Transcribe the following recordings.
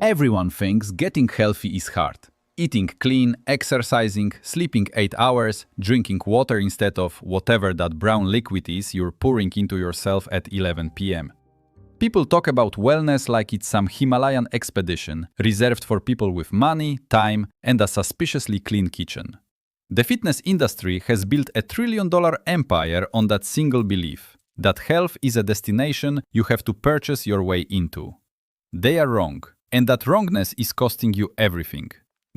Everyone thinks getting healthy is hard. Eating clean, exercising, sleeping 8 hours, drinking water instead of whatever that brown liquid is you're pouring into yourself at 11 p.m. People talk about wellness like it's some Himalayan expedition reserved for people with money, time, and a suspiciously clean kitchen. The fitness industry has built a trillion-dollar empire on that single belief, that health is a destination you have to purchase your way into. They are wrong. And that wrongness is costing you everything.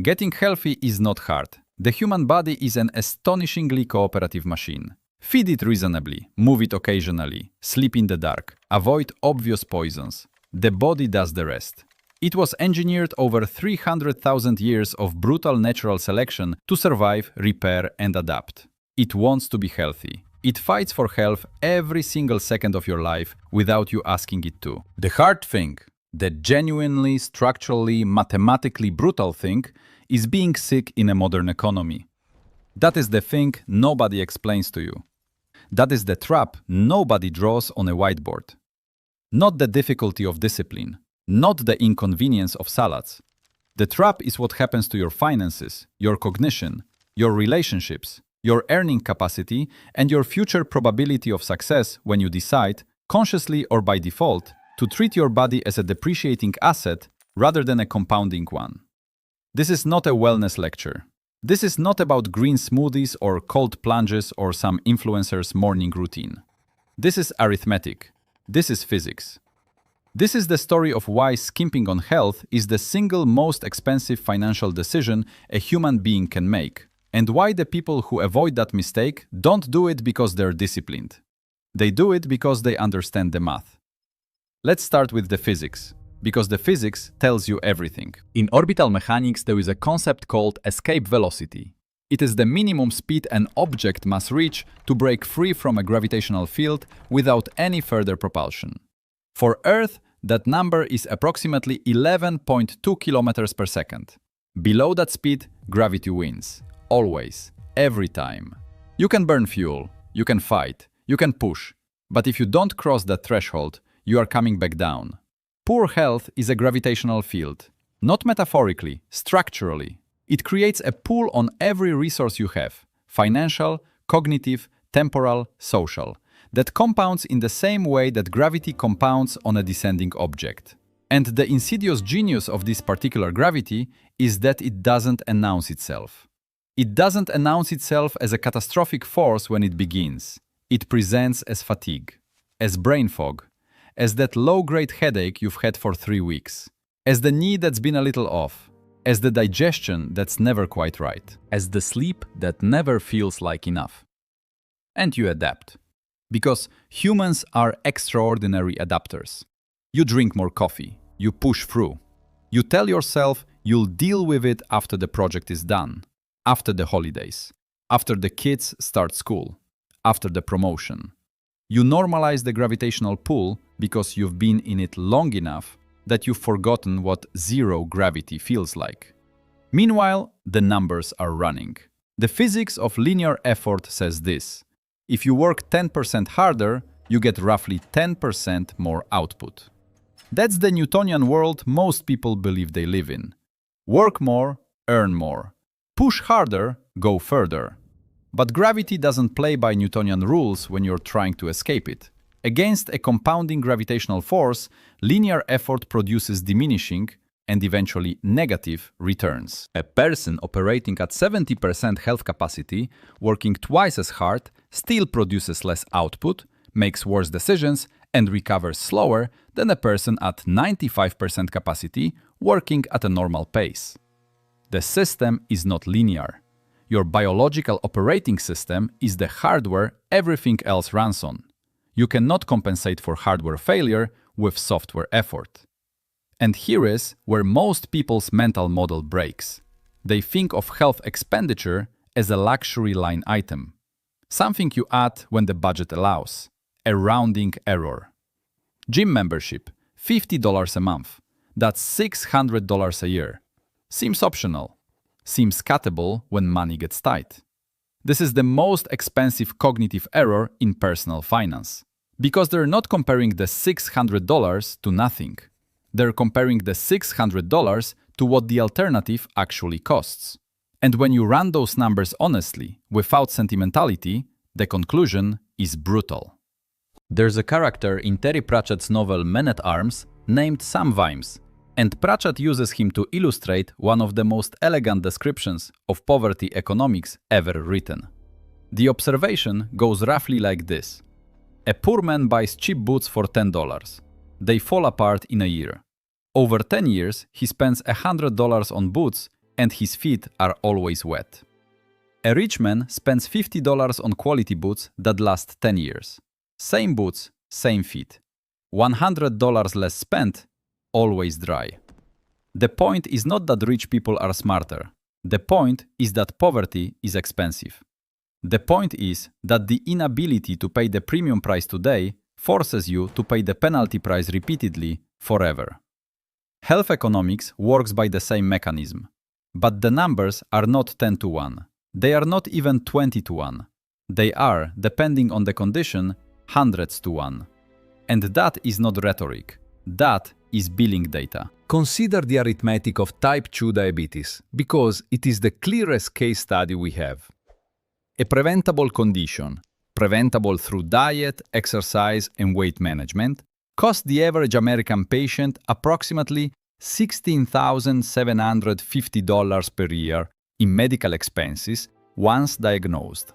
Getting healthy is not hard. The human body is an astonishingly cooperative machine. Feed it reasonably, move it occasionally, sleep in the dark, avoid obvious poisons. The body does the rest. It was engineered over 300,000 years of brutal natural selection to survive, repair, and adapt. It wants to be healthy. It fights for health every single second of your life without you asking it to. The hard thing, the genuinely, structurally, mathematically brutal thing, is being sick in a modern economy. That is the thing nobody explains to you. That is the trap nobody draws on a whiteboard. Not the difficulty of discipline, not the inconvenience of salads. The trap is what happens to your finances, your cognition, your relationships, your earning capacity, and your future probability of success when you decide, consciously or by default, to treat your body as a depreciating asset rather than a compounding one. This is not a wellness lecture. This is not about green smoothies or cold plunges or some influencer's morning routine. This is arithmetic. This is physics. This is the story of why skimping on health is the single most expensive financial decision a human being can make, and why the people who avoid that mistake don't do it because they're disciplined. They do it because they understand the math. Let's start with the physics, because the physics tells you everything. In orbital mechanics, there is a concept called escape velocity. It is the minimum speed an object must reach to break free from a gravitational field without any further propulsion. For Earth, that number is approximately 11.2 kilometers per second. Below that speed, gravity wins. Always. Every time. You can burn fuel, you can fight, you can push, but if you don't cross that threshold, you are coming back down. Poor health is a gravitational field. Not metaphorically, structurally. It creates a pull on every resource you have, financial, cognitive, temporal, social, that compounds in the same way that gravity compounds on a descending object. And the insidious genius of this particular gravity is that it doesn't announce itself. It doesn't announce itself as a catastrophic force when it begins. It presents as fatigue, as brain fog, as that low-grade headache you've had for 3 weeks, as the knee that's been a little off, as the digestion that's never quite right, as the sleep that never feels like enough. And you adapt. Because humans are extraordinary adapters. You drink more coffee, you push through. You tell yourself you'll deal with it after the project is done, after the holidays, after the kids start school, after the promotion. You normalize the gravitational pull because you've been in it long enough that you've forgotten what zero gravity feels like. Meanwhile, the numbers are running. The physics of linear effort says this: if you work 10% harder, you get roughly 10% more output. That's the Newtonian world most people believe they live in. Work more, earn more. Push harder, go further. But gravity doesn't play by Newtonian rules when you're trying to escape it. Against a compounding gravitational force, linear effort produces diminishing and eventually negative returns. A person operating at 70% health capacity, working twice as hard, still produces less output, makes worse decisions, and recovers slower than a person at 95% capacity, working at a normal pace. The system is not linear. Your biological operating system is the hardware everything else runs on. You cannot compensate for hardware failure with software effort. And here is where most people's mental model breaks. They think of health expenditure as a luxury line item, something you add when the budget allows, a rounding error. Gym membership, $50 a month, that's $600 a year. Seems optional. Seems cuttable when money gets tight. This is the most expensive cognitive error in personal finance, because they're not comparing the $600 to nothing. They're comparing the $600 to what the alternative actually costs. And when you run those numbers honestly, without sentimentality, the conclusion is brutal. There's a character in Terry Pratchett's novel Men-at-Arms named Sam Vimes, and Pratchett uses him to illustrate one of the most elegant descriptions of poverty economics ever written. The observation goes roughly like this. A poor man buys cheap boots for $10. They fall apart in a year. Over 10 years, he spends $100 on boots and his feet are always wet. A rich man spends $50 on quality boots that last 10 years. Same boots, same feet. $100 less spent, always dry. The point is not that rich people are smarter. The point is that poverty is expensive. The point is that the inability to pay the premium price today forces you to pay the penalty price repeatedly forever. Health economics works by the same mechanism. But the numbers are not 10 to 1. They are not even 20 to 1. They are, depending on the condition, hundreds to 1. And that is not rhetoric. That is billing data. Consider the arithmetic of type 2 diabetes, because it is the clearest case study we have. A preventable condition, preventable through diet, exercise, and weight management, costs the average American patient approximately $16,750 per year in medical expenses once diagnosed.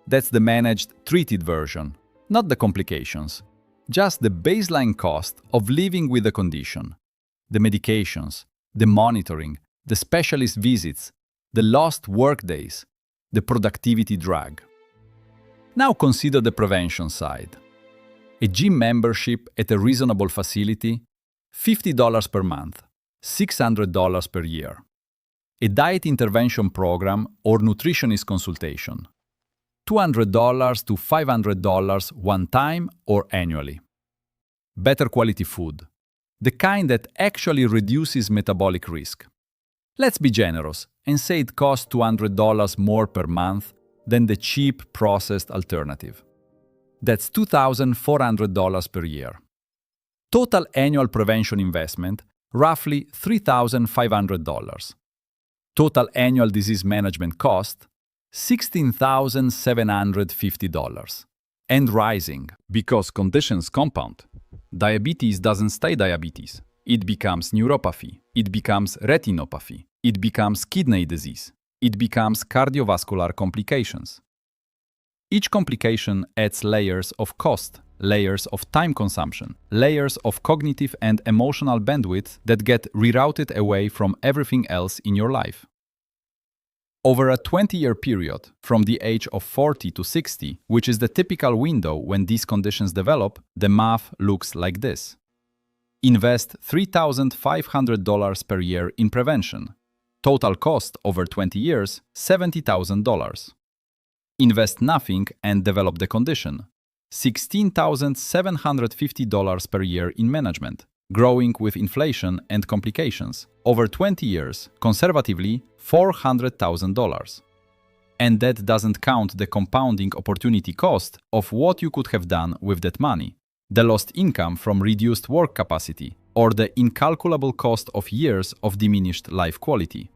That's the managed, treated version, not the complications. Just the baseline cost of living with the condition. The medications, the monitoring, the specialist visits, the lost workdays, the productivity drag. Now consider the prevention side. A gym membership at a reasonable facility, $50 per month, $600 per year. A diet intervention program or nutritionist consultation, $200 to $500 one time or annually. Better quality food, the kind that actually reduces metabolic risk. Let's be generous and say it costs $200 more per month than the cheap processed alternative. That's $2,400 per year. Total annual prevention investment, roughly $3,500. Total annual disease management cost, $16,750. And rising, because conditions compound. Diabetes doesn't stay diabetes. It becomes neuropathy. It becomes retinopathy. It becomes kidney disease. It becomes cardiovascular complications. Each complication adds layers of cost, layers of time consumption, layers of cognitive and emotional bandwidth that get rerouted away from everything else in your life. Over a 20-year period, from the age of 40 to 60, which is the typical window when these conditions develop, the math looks like this. Invest $3,500 per year in prevention. Total cost over 20 years, $70,000. Invest nothing and develop the condition. $16,750 per year in management, growing with inflation and complications. Over 20 years, conservatively, $400,000. And that doesn't count the compounding opportunity cost of what you could have done with that money, the lost income from reduced work capacity, or the incalculable cost of years of diminished life quality.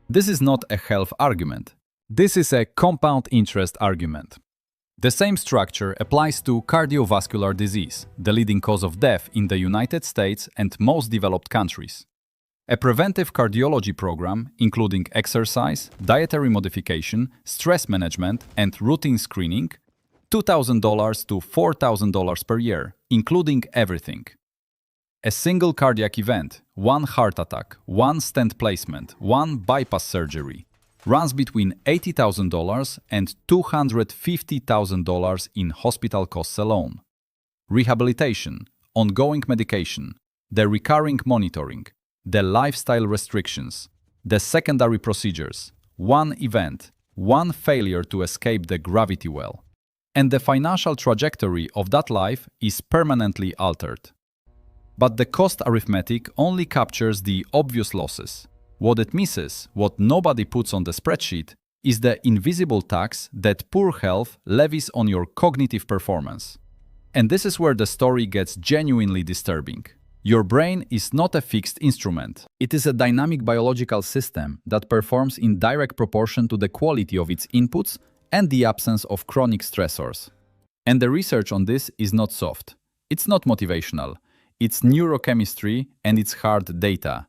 This is not a health argument. This is a compound interest argument. The same structure applies to cardiovascular disease, the leading cause of death in the United States and most developed countries. A preventive cardiology program, including exercise, dietary modification, stress management, and routine screening, $2,000 to $4,000 per year, including everything. A single cardiac event, one heart attack, one stent placement, one bypass surgery, runs between $80,000 and $250,000 in hospital costs alone. Rehabilitation, ongoing medication, the recurring monitoring, the lifestyle restrictions, the secondary procedures, one event, one failure to escape the gravity well. And the financial trajectory of that life is permanently altered. But the cost arithmetic only captures the obvious losses. What it misses, what nobody puts on the spreadsheet, is the invisible tax that poor health levies on your cognitive performance. And this is where the story gets genuinely disturbing. Your brain is not a fixed instrument. It is a dynamic biological system that performs in direct proportion to the quality of its inputs and the absence of chronic stressors. And the research on this is not soft. It's not motivational. It's neurochemistry and it's hard data.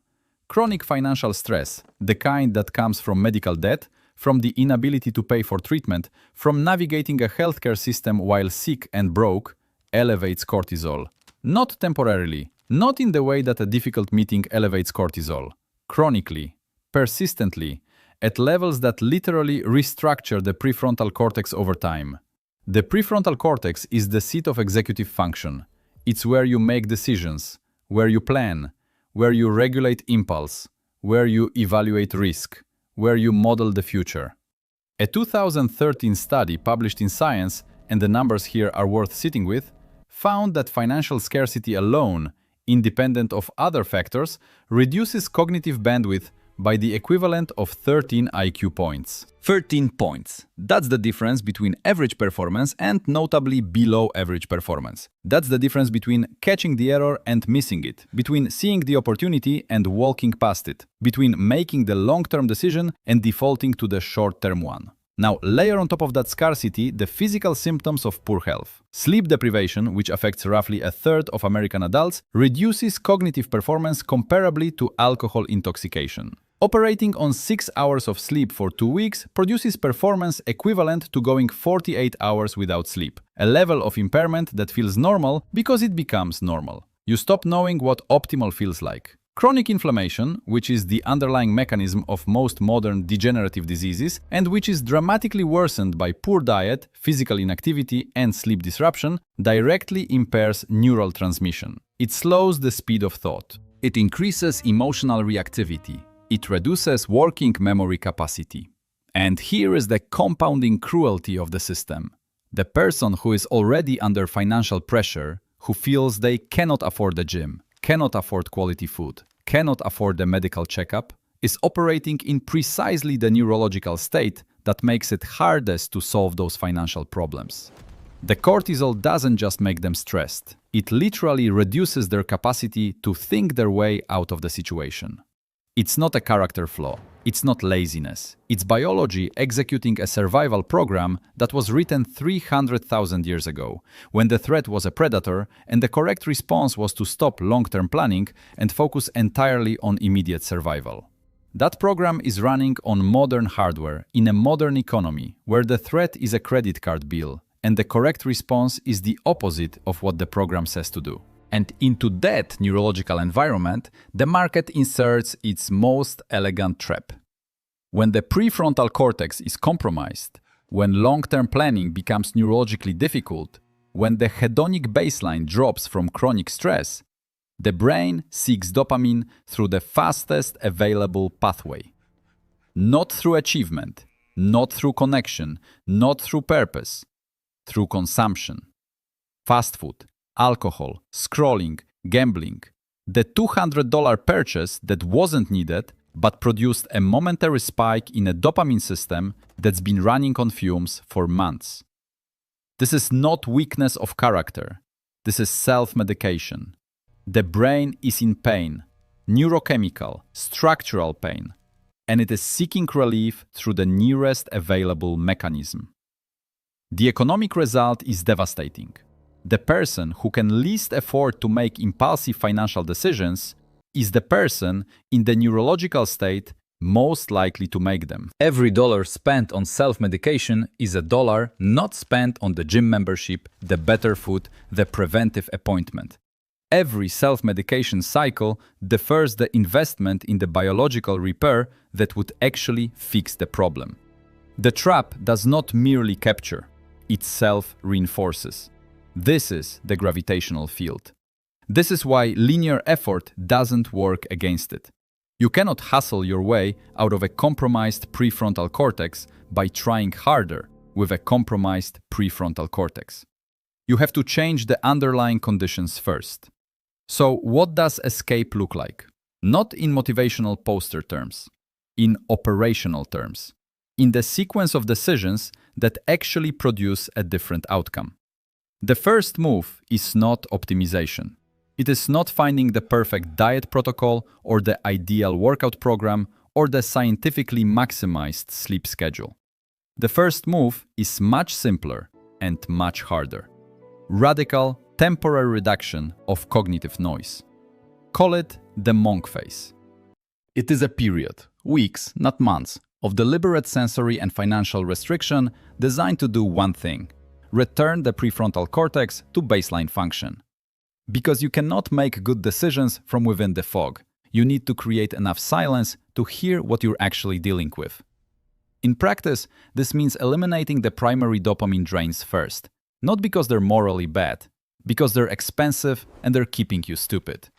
Chronic financial stress, the kind that comes from medical debt, from the inability to pay for treatment, from navigating a healthcare system while sick and broke, elevates cortisol. Not temporarily, not in the way that a difficult meeting elevates cortisol. Chronically, persistently, at levels that literally restructure the prefrontal cortex over time. The prefrontal cortex is the seat of executive function. It's where you make decisions, where you plan, where you regulate impulse, where you evaluate risk, where you model the future. A 2013 study published in Science, and the numbers here are worth sitting with, found that financial scarcity alone, independent of other factors, reduces cognitive bandwidth by the equivalent of 13 IQ points. 13 points. That's the difference between average performance and notably below average performance. That's the difference between catching the error and missing it, between seeing the opportunity and walking past it, between making the long-term decision and defaulting to the short-term one. Now, layer on top of that scarcity the physical symptoms of poor health. Sleep deprivation, which affects roughly a third of American adults, reduces cognitive performance comparably to alcohol intoxication. Operating on 6 hours of sleep for 2 weeks produces performance equivalent to going 48 hours without sleep, a level of impairment that feels normal because it becomes normal. You stop knowing what optimal feels like. Chronic inflammation, which is the underlying mechanism of most modern degenerative diseases and which is dramatically worsened by poor diet, physical inactivity, and sleep disruption, directly impairs neural transmission. It slows the speed of thought. It increases emotional reactivity. It reduces working memory capacity. And here is the compounding cruelty of the system. The person who is already under financial pressure, who feels they cannot afford the gym, cannot afford quality food, cannot afford a medical checkup, is operating in precisely the neurological state that makes it hardest to solve those financial problems. The cortisol doesn't just make them stressed, it literally reduces their capacity to think their way out of the situation. It's not a character flaw, it's not laziness, it's biology executing a survival program that was written 300,000 years ago, when the threat was a predator and the correct response was to stop long-term planning and focus entirely on immediate survival. That program is running on modern hardware in a modern economy where the threat is a credit card bill and the correct response is the opposite of what the program says to do. And into that neurological environment, the market inserts its most elegant trap. When the prefrontal cortex is compromised, when long-term planning becomes neurologically difficult, when the hedonic baseline drops from chronic stress, the brain seeks dopamine through the fastest available pathway. Not through achievement, not through connection, not through purpose, through consumption. Fast food, alcohol, scrolling, gambling. The $200 purchase that wasn't needed but produced a momentary spike in a dopamine system that's been running on fumes for months. This is not weakness of character. This is self-medication. The brain is in pain, neurochemical, structural pain, and it is seeking relief through the nearest available mechanism. The economic result is devastating. The person who can least afford to make impulsive financial decisions is the person in the neurological state most likely to make them. Every dollar spent on self-medication is a dollar not spent on the gym membership, the better food, the preventive appointment. Every self-medication cycle defers the investment in the biological repair that would actually fix the problem. The trap does not merely capture, it self-reinforces. This is the gravitational field. This is why linear effort doesn't work against it. You cannot hustle your way out of a compromised prefrontal cortex by trying harder with a compromised prefrontal cortex. You have to change the underlying conditions first. So what does escape look like? Not in motivational poster terms, in operational terms, in the sequence of decisions that actually produce a different outcome. The first move is not optimization. It is not finding the perfect diet protocol or the ideal workout program or the scientifically maximized sleep schedule. The first move is much simpler and much harder. Radical, temporary reduction of cognitive noise. Call it the monk phase. It is a period, weeks, not months, of deliberate sensory and financial restriction designed to do one thing: return the prefrontal cortex to baseline function. Because you cannot make good decisions from within the fog. You need to create enough silence to hear what you're actually dealing with. In practice, this means eliminating the primary dopamine drains first, not because they're morally bad, because they're expensive and they're keeping you stupid.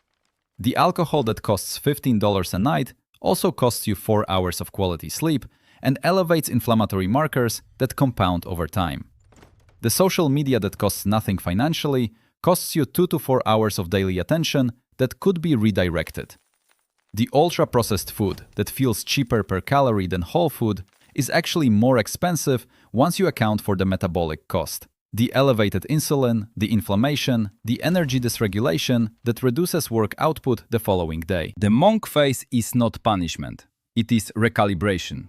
The alcohol that costs $15 a night also costs you 4 hours of quality sleep and elevates inflammatory markers that compound over time. The social media that costs nothing financially costs you 2 to 4 hours of daily attention that could be redirected. The ultra-processed food that feels cheaper per calorie than whole food is actually more expensive once you account for the metabolic cost. The elevated insulin, the inflammation, the energy dysregulation that reduces work output the following day. The monk phase is not punishment. It is recalibration.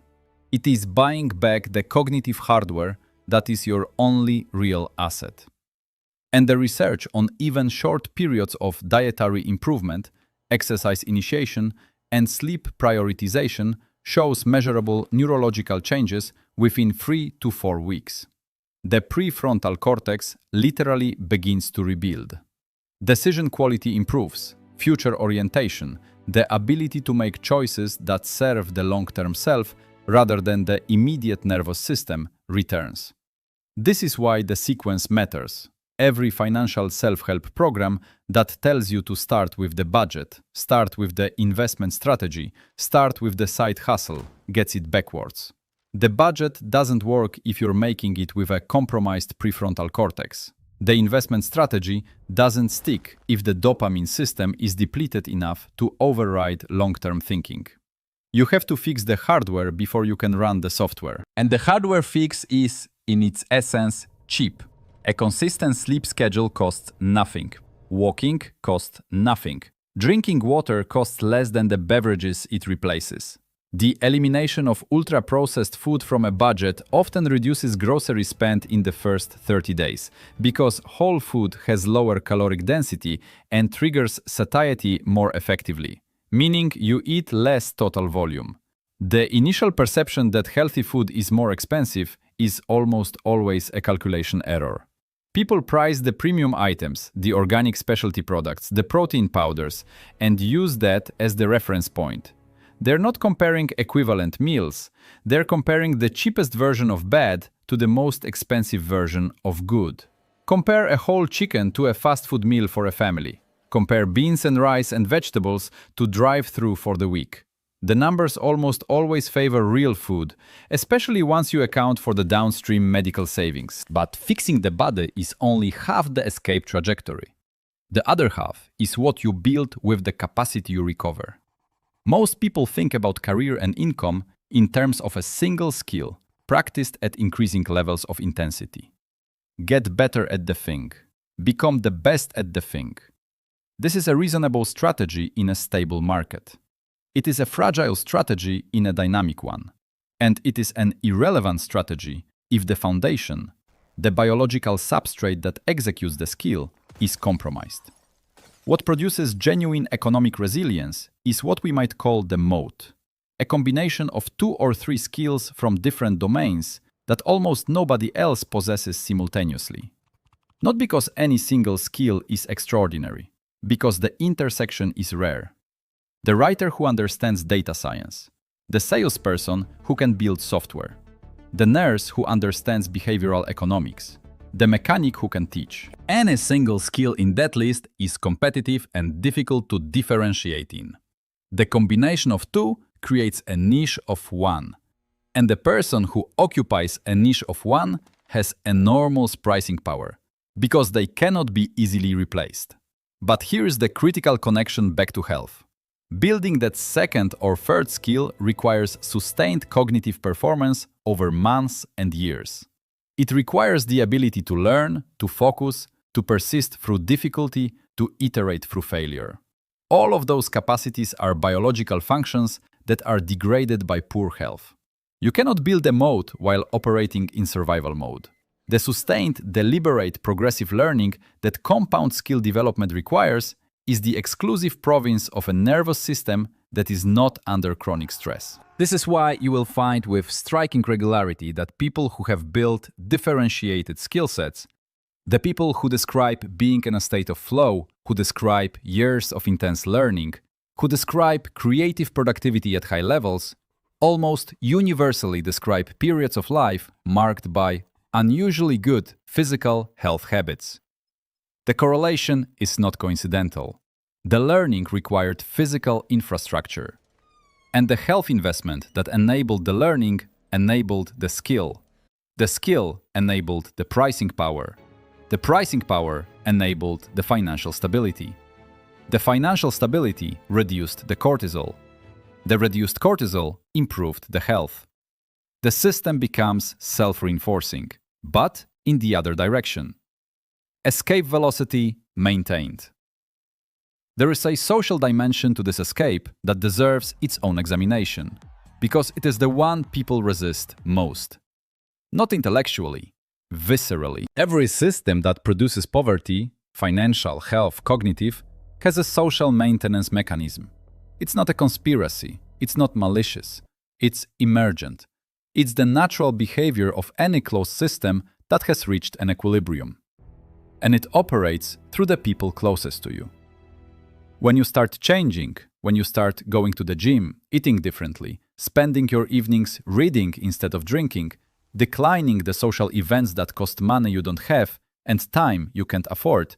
It is buying back the cognitive hardware that is your only real asset. And the research on even short periods of dietary improvement, exercise initiation, and sleep prioritization shows measurable neurological changes within 3 to 4 weeks. The prefrontal cortex literally begins to rebuild. Decision quality improves, future orientation, the ability to make choices that serve the long-term self rather than the immediate nervous system returns. This is why the sequence matters. Every financial self-help program that tells you to start with the budget, start with the investment strategy, start with the side hustle, gets it backwards. The budget doesn't work if you're making it with a compromised prefrontal cortex. The investment strategy doesn't stick if the dopamine system is depleted enough to override long-term thinking. You have to fix the hardware before you can run the software. And the hardware fix is, in its essence, cheap. A consistent sleep schedule costs nothing. Walking costs nothing. Drinking water costs less than the beverages it replaces. The elimination of ultra-processed food from a budget often reduces grocery spend in the first 30 days, because whole food has lower caloric density and triggers satiety more effectively, meaning you eat less total volume. The initial perception that healthy food is more expensive is almost always a calculation error. People price the premium items, the organic specialty products, the protein powders, and use that as the reference point. They're not comparing equivalent meals, they're comparing the cheapest version of bad to the most expensive version of good. Compare a whole chicken to a fast food meal for a family. Compare beans and rice and vegetables to drive-through for the week. The numbers almost always favor real food, especially once you account for the downstream medical savings. But fixing the body is only half the escape trajectory. The other half is what you build with the capacity you recover. Most people think about career and income in terms of a single skill, practiced at increasing levels of intensity. Get better at the thing. Become the best at the thing. This is a reasonable strategy in a stable market. It is a fragile strategy in a dynamic one. And it is an irrelevant strategy if the foundation, the biological substrate that executes the skill, is compromised. What produces genuine economic resilience is what we might call the moat, a combination of 2 or 3 skills from different domains that almost nobody else possesses simultaneously. Not because any single skill is extraordinary, because the intersection is rare. The writer who understands data science, the salesperson who can build software, the nurse who understands behavioral economics, the mechanic who can teach. Any single skill in that list is competitive and difficult to differentiate in. The combination of 2 creates a niche of 1. And the person who occupies a niche of 1 has enormous pricing power, because they cannot be easily replaced. But here's the critical connection back to health. Building that second or third skill requires sustained cognitive performance over months and years. It requires the ability to learn, to focus, to persist through difficulty, to iterate through failure. All of those capacities are biological functions that are degraded by poor health. You cannot build a moat while operating in survival mode. The sustained, deliberate, progressive learning that compound skill development requires is the exclusive province of a nervous system that is not under chronic stress. This is why you will find with striking regularity that people who have built differentiated skill sets, the people who describe being in a state of flow, who describe years of intense learning, who describe creative productivity at high levels, almost universally describe periods of life marked by unusually good physical health habits. The correlation is not coincidental. The learning required physical infrastructure, and the health investment that enabled the learning enabled the skill. The skill enabled the pricing power. The pricing power enabled the financial stability. The financial stability reduced the cortisol. The reduced cortisol improved the health. The system becomes self-reinforcing, but in the other direction. Escape velocity maintained. There is a social dimension to this escape that deserves its own examination, because it is the one people resist most. Not intellectually, viscerally. Every system that produces poverty, financial, health, cognitive, has a social maintenance mechanism. It's not a conspiracy, it's not malicious, it's emergent. It's the natural behavior of any closed system that has reached an equilibrium. And it operates through the people closest to you. When you start changing, when you start going to the gym, eating differently, spending your evenings reading instead of drinking, declining the social events that cost money you don't have and time you can't afford,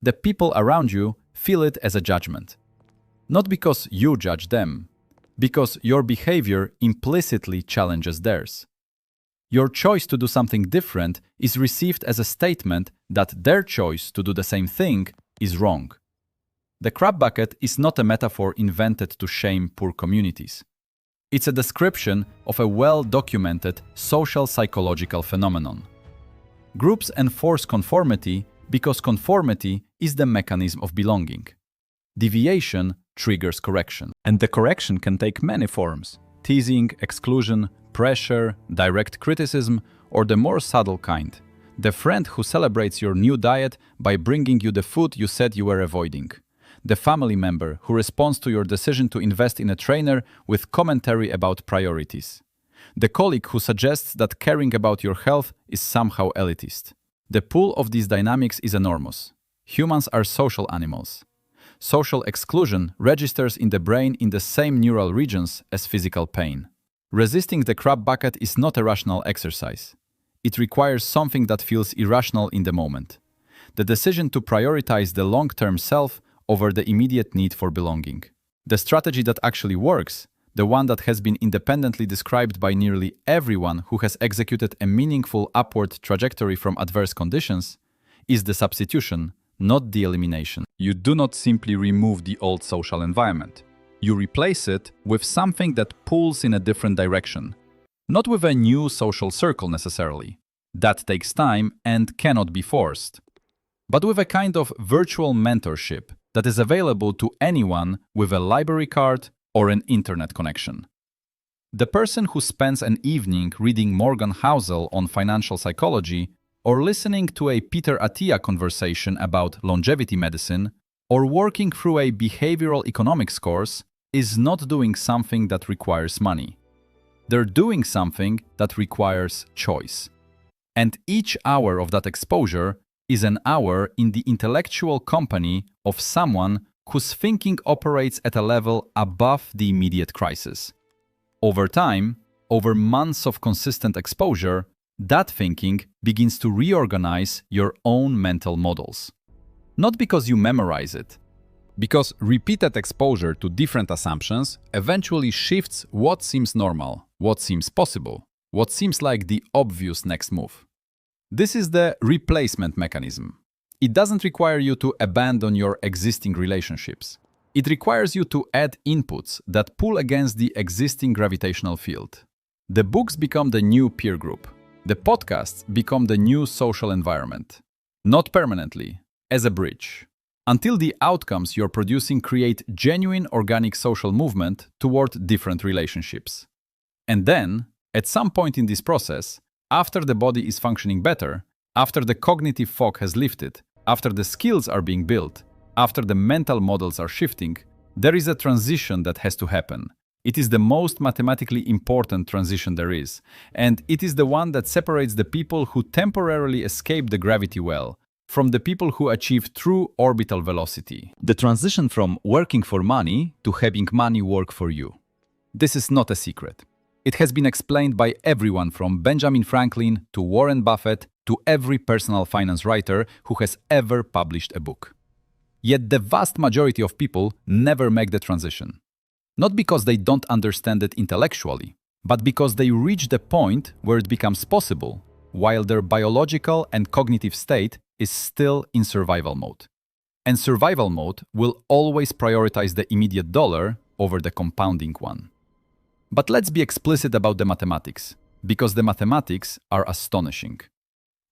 the people around you feel it as a judgment. Not because you judge them, because your behavior implicitly challenges theirs. Your choice to do something different is received as a statement that their choice to do the same thing is wrong. The crab bucket is not a metaphor invented to shame poor communities. It's a description of a well-documented social psychological phenomenon. Groups enforce conformity because conformity is the mechanism of belonging. Deviation triggers correction. And the correction can take many forms: teasing, exclusion, pressure, direct criticism, or the more subtle kind, the friend who celebrates your new diet by bringing you the food you said you were avoiding. The family member who responds to your decision to invest in a trainer with commentary about priorities. The colleague who suggests that caring about your health is somehow elitist. The pool of these dynamics is enormous. Humans are social animals. Social exclusion registers in the brain in the same neural regions as physical pain. Resisting the crab bucket is not a rational exercise. It requires something that feels irrational in the moment. The decision to prioritize the long-term self over the immediate need for belonging. The strategy that actually works, the one that has been independently described by nearly everyone who has executed a meaningful upward trajectory from adverse conditions, is the substitution, not the elimination. You do not simply remove the old social environment. You replace it with something that pulls in a different direction, not with a new social circle necessarily. That takes time and cannot be forced, but with a kind of virtual mentorship that is available to anyone with a library card or an internet connection. The person who spends an evening reading Morgan Housel on financial psychology, or listening to a Peter Attia conversation about longevity medicine, or working through a behavioral economics course, is not doing something that requires money. They're doing something that requires choice. And each hour of that exposure is an hour in the intellectual company of someone whose thinking operates at a level above the immediate crisis. Over time, over months of consistent exposure, that thinking begins to reorganize your own mental models. Not because you memorize it, because repeated exposure to different assumptions eventually shifts what seems normal, what seems possible, what seems like the obvious next move. This is the replacement mechanism. It doesn't require you to abandon your existing relationships. It requires you to add inputs that pull against the existing gravitational field. The books become the new peer group. The podcasts become the new social environment. Not permanently, as a bridge. until the outcomes you're producing create genuine organic social movement toward different relationships. And then, at some point in this process, after the body is functioning better, after the cognitive fog has lifted, after the skills are being built, after the mental models are shifting, there is a transition that has to happen. It is the most mathematically important transition there is, and it is the one that separates the people who temporarily escape the gravity well from the people who achieve true orbital velocity. The transition from working for money to having money work for you. This is not a secret. It has been explained by everyone from Benjamin Franklin to Warren Buffett to every personal finance writer who has ever published a book. Yet the vast majority of people never make the transition. Not because they don't understand it intellectually, but because they reach the point where it becomes possible, while their biological and cognitive state is still in survival mode. And survival mode will always prioritize the immediate dollar over the compounding one. But let's be explicit about the mathematics, because the mathematics are astonishing.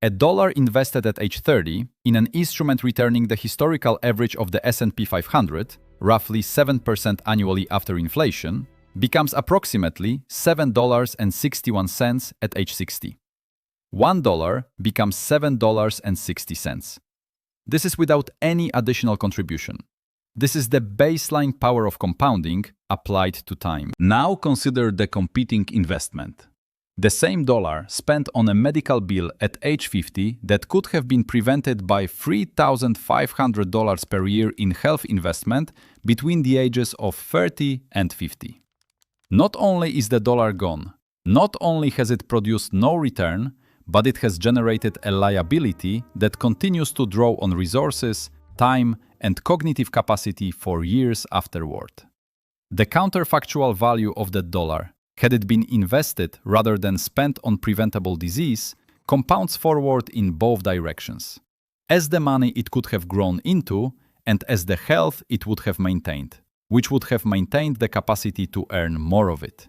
A dollar invested at age 30 in an instrument returning the historical average of the S&P 500, roughly 7% annually after inflation, becomes approximately $7.61 at age 60. $1 becomes $7.60. This is without any additional contribution. This is the baseline power of compounding applied to time. Now consider the competing investment. The same dollar spent on a medical bill at age 50 that could have been prevented by $3,500 per year in health investment between the ages of 30 and 50. Not only is the dollar gone, not only has it produced no return, but it has generated a liability that continues to draw on resources, time, and cognitive capacity for years afterward. The counterfactual value of the dollar, had it been invested rather than spent on preventable disease, compounds forward in both directions, as the money it could have grown into and as the health it would have maintained, which would have maintained the capacity to earn more of it.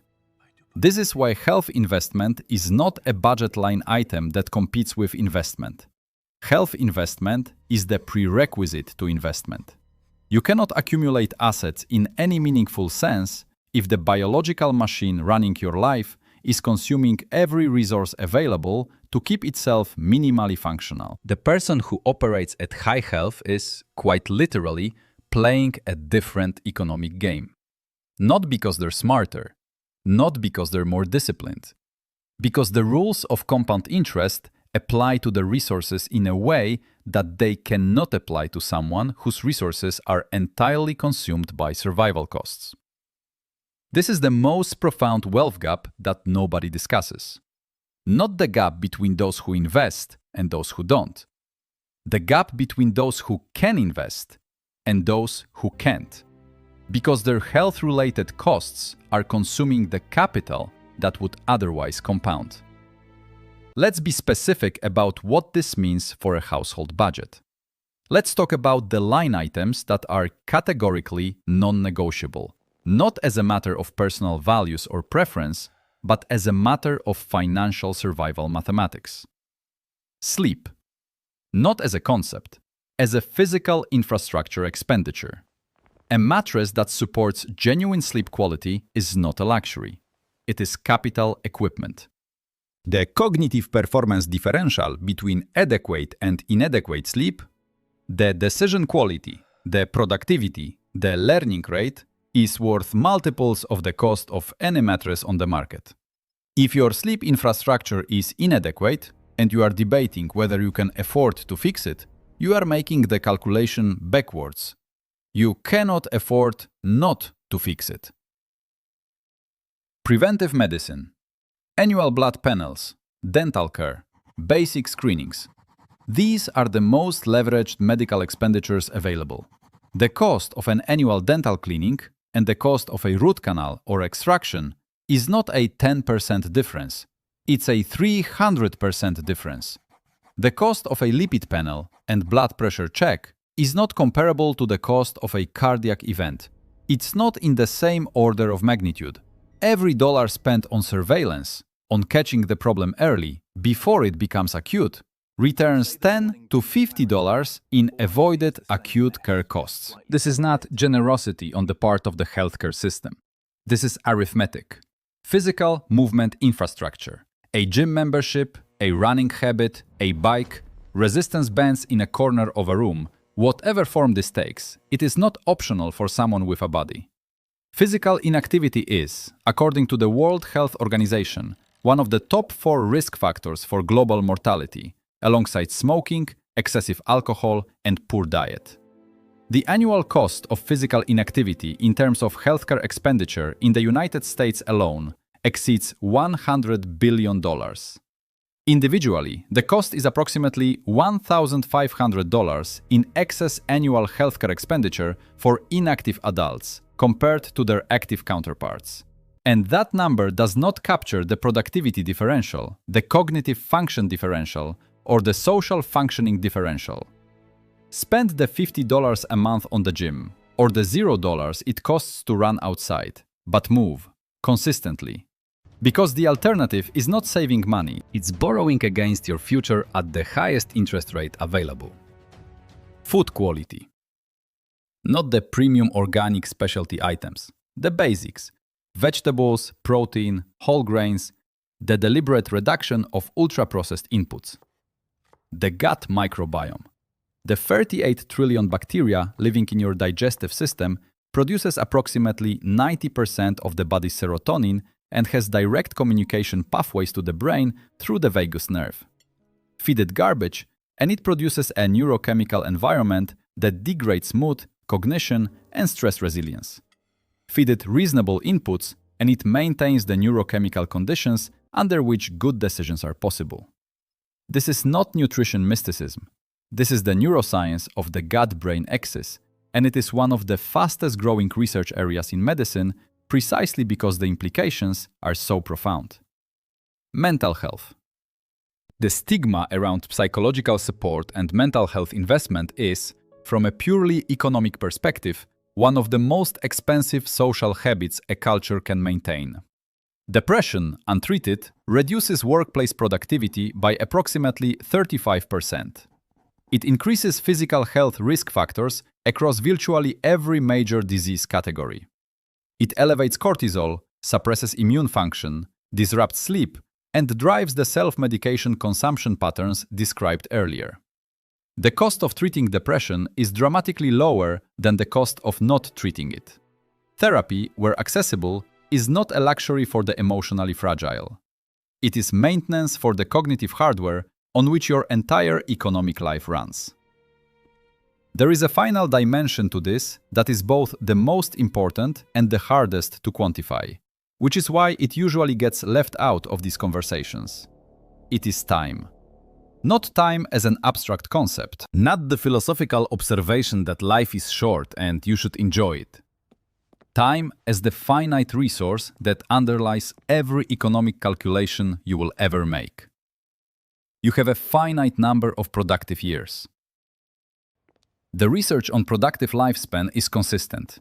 This is why health investment is not a budget line item that competes with investment. Health investment is the prerequisite to investment. You cannot accumulate assets in any meaningful sense if the biological machine running your life is consuming every resource available to keep itself minimally functional. The person who operates at high health is, quite literally, playing a different economic game. Not because they're smarter, not because they're more disciplined, because the rules of compound interest apply to the resources in a way that they cannot apply to someone whose resources are entirely consumed by survival costs. This is the most profound wealth gap that nobody discusses. Not the gap between those who invest and those who don't. The gap between those who can invest and those who can't. Because their health-related costs are consuming the capital that would otherwise compound. Let's be specific about what this means for a household budget. Let's talk about the line items that are categorically non-negotiable, not as a matter of personal values or preference, but as a matter of financial survival mathematics. Sleep. Not as a concept, as a physical infrastructure expenditure. A mattress that supports genuine sleep quality is not a luxury. It is capital equipment. The cognitive performance differential between adequate and inadequate sleep, the decision quality, the productivity, the learning rate, is worth multiples of the cost of any mattress on the market. If your sleep infrastructure is inadequate and you are debating whether you can afford to fix it, you are making the calculation backwards. You cannot afford not to fix it. Preventive medicine. Annual blood panels, dental care, basic screenings. These are the most leveraged medical expenditures available. The cost of an annual dental cleaning and the cost of a root canal or extraction is not a 10% difference. It's a 300% difference. The cost of a lipid panel and blood pressure check is not comparable to the cost of a cardiac event. It's not in the same order of magnitude. Every dollar spent on surveillance, on catching the problem early, before it becomes acute, returns $10 to $50 in avoided acute care costs. This is not generosity on the part of the healthcare system. This is arithmetic. Physical movement infrastructure. A gym membership, a running habit, a bike, resistance bands in a corner of a room, whatever form this takes, it is not optional for someone with a body. Physical inactivity is, according to the World Health Organization, one of the top 4 risk factors for global mortality, alongside smoking, excessive alcohol, and poor diet. The annual cost of physical inactivity in terms of healthcare expenditure in the United States alone exceeds $100 billion. Individually, the cost is approximately $1,500 in excess annual healthcare expenditure for inactive adults compared to their active counterparts. And that number does not capture the productivity differential, the cognitive function differential, or the social functioning differential. Spend the $50 a month on the gym, or the $0 it costs to run outside, but move, consistently. Because the alternative is not saving money, it's borrowing against your future at the highest interest rate available. Food quality. Not the premium organic specialty items, the basics. Vegetables, protein, whole grains, the deliberate reduction of ultra-processed inputs. The gut microbiome. The 38 trillion bacteria living in your digestive system produces approximately 90% of the body's serotonin and has direct communication pathways to the brain through the vagus nerve. Feed it garbage, and it produces a neurochemical environment that degrades mood, cognition, and stress resilience. Feed it reasonable inputs, and it maintains the neurochemical conditions under which good decisions are possible. This is not nutrition mysticism. This is the neuroscience of the gut-brain axis, and it is one of the fastest-growing research areas in medicine precisely because the implications are so profound. Mental health. The stigma around psychological support and mental health investment is, from a purely economic perspective, one of the most expensive social habits a culture can maintain. Depression, untreated, reduces workplace productivity by approximately 35%. It increases physical health risk factors across virtually every major disease category. It elevates cortisol, suppresses immune function, disrupts sleep, and drives the self-medication consumption patterns described earlier. The cost of treating depression is dramatically lower than the cost of not treating it. Therapy, where accessible, is not a luxury for the emotionally fragile. It is maintenance for the cognitive hardware on which your entire economic life runs. There is a final dimension to this that is both the most important and the hardest to quantify, which is why it usually gets left out of these conversations. It is time. Not time as an abstract concept, not the philosophical observation that life is short and you should enjoy it. Time as the finite resource that underlies every economic calculation you will ever make. You have a finite number of productive years. The research on productive lifespan is consistent.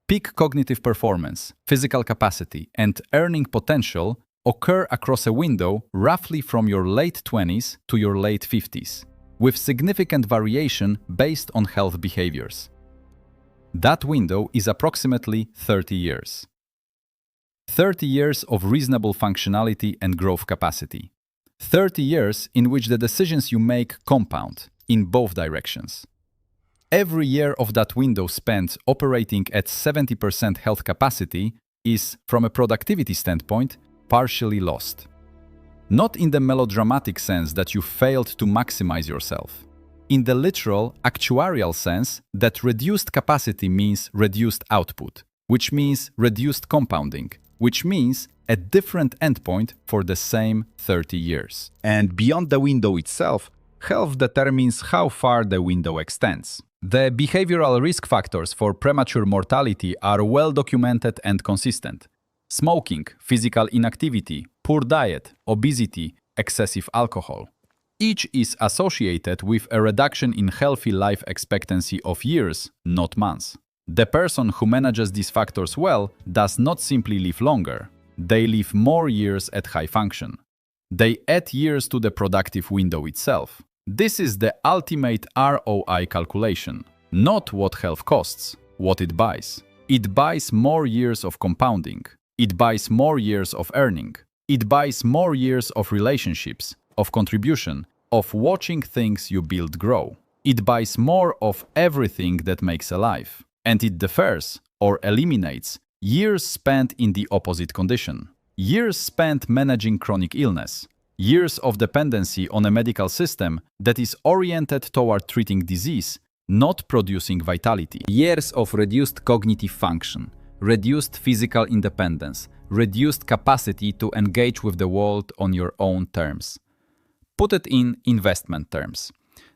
Peak cognitive performance, physical capacity, and earning potential occur across a window roughly from your late 20s to your late 50s, with significant variation based on health behaviors. That window is approximately 30 years. 30 years of reasonable functionality and growth capacity. 30 years in which the decisions you make compound in both directions. Every year of that window spent operating at 70% health capacity is, from a productivity standpoint, partially lost. Not in the melodramatic sense that you failed to maximize yourself. In the literal, actuarial sense that reduced capacity means reduced output, which means reduced compounding, which means a different endpoint for the same 30 years. And beyond the window itself, health determines how far the window extends. The behavioral risk factors for premature mortality are well documented and consistent. Smoking, physical inactivity, poor diet, obesity, excessive alcohol. Each is associated with a reduction in healthy life expectancy of years, not months. The person who manages these factors well does not simply live longer. They live more years at high function. They add years to the productive window itself. This is the ultimate ROI calculation, not what health costs, what it buys. It buys more years of compounding. It buys more years of earning. It buys more years of relationships, of contribution, of watching things you build grow. It buys more of everything that makes a life. And it defers, or eliminates, years spent in the opposite condition. Years spent managing chronic illness. Years of dependency on a medical system that is oriented toward treating disease, not producing vitality. Years of reduced cognitive function, reduced physical independence, reduced capacity to engage with the world on your own terms. Put it in investment terms.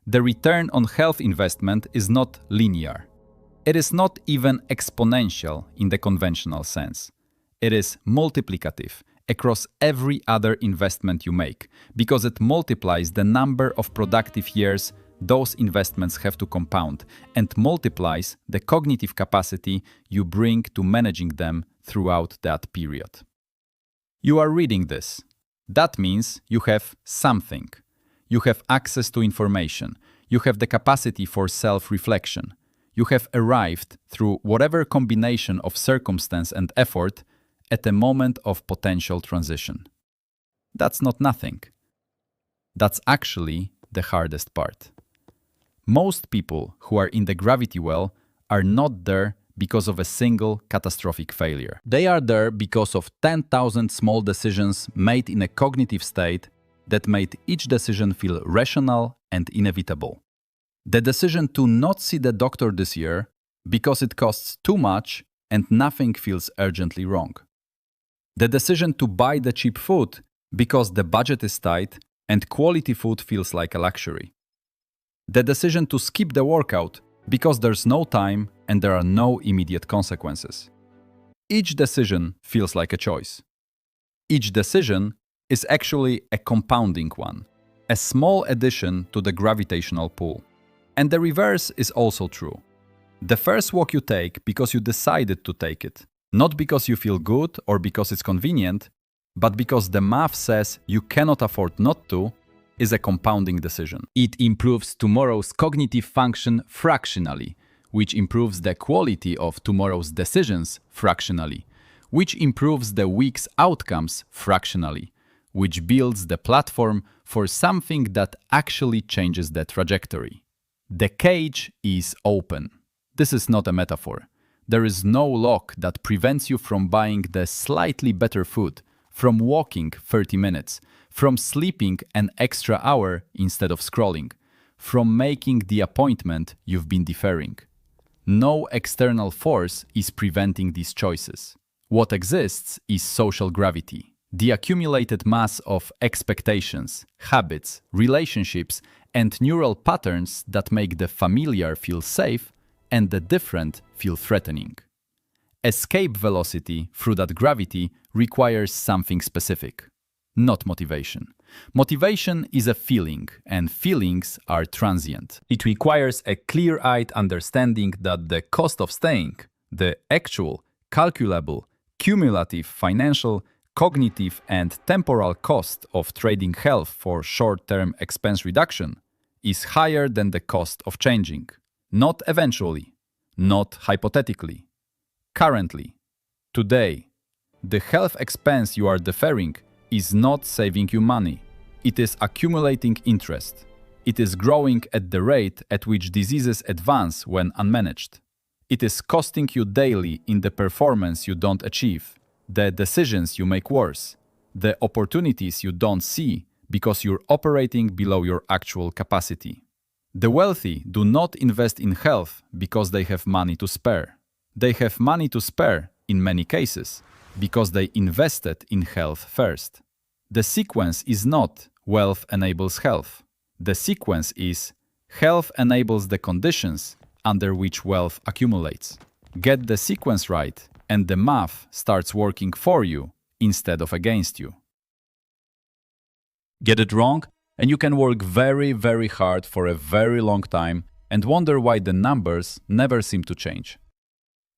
The return on health investment is not linear. It is not even exponential in the conventional sense. It is multiplicative across every other investment you make, because it multiplies the number of productive years those investments have to compound and multiplies the cognitive capacity you bring to managing them throughout that period. You are reading this. That means you have something. You have access to information. You have the capacity for self-reflection. You have arrived through whatever combination of circumstance and effort at a moment of potential transition. That's not nothing. That's actually the hardest part. Most people who are in the gravity well are not there because of a single catastrophic failure. They are there because of 10,000 small decisions made in a cognitive state that made each decision feel rational and inevitable. The decision to not see the doctor this year because it costs too much and nothing feels urgently wrong. The decision to buy the cheap food because the budget is tight and quality food feels like a luxury. The decision to skip the workout because there's no time and there are no immediate consequences. Each decision feels like a choice. Each decision is actually a compounding one, a small addition to the gravitational pull. And the reverse is also true. The first walk you take because you decided to take it, not because you feel good or because it's convenient, but because the math says you cannot afford not to, is a compounding decision. It improves tomorrow's cognitive function fractionally, which improves the quality of tomorrow's decisions fractionally, which improves the week's outcomes fractionally, which builds the platform for something that actually changes the trajectory. The cage is open. This is not a metaphor. There is no lock that prevents you from buying the slightly better food, from walking 30 minutes, from sleeping an extra hour instead of scrolling, from making the appointment you've been deferring. No external force is preventing these choices. What exists is social gravity, the accumulated mass of expectations, habits, relationships, and neural patterns that make the familiar feel safe and the different feel threatening. Escape velocity through that gravity requires something specific, not motivation. Motivation is a feeling, and feelings are transient. It requires a clear-eyed understanding that the cost of staying, the actual, calculable, cumulative financial, cognitive, and temporal cost of trading health for short-term expense reduction is higher than the cost of changing. Not eventually, not hypothetically. Currently, today, the health expense you are deferring is not saving you money. It is accumulating interest. It is growing at the rate at which diseases advance when unmanaged. It is costing you daily in the performance you don't achieve, the decisions you make worse, the opportunities you don't see because you're operating below your actual capacity. The wealthy do not invest in health because they have money to spare. They have money to spare, in many cases, because they invested in health first. The sequence is not wealth enables health. The sequence is health enables the conditions under which wealth accumulates. Get the sequence right, and the math starts working for you instead of against you. Get it wrong, and you can work very, very hard for a very long time and wonder why the numbers never seem to change.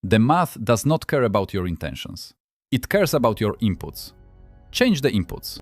The math does not care about your intentions. It cares about your inputs. Change the inputs.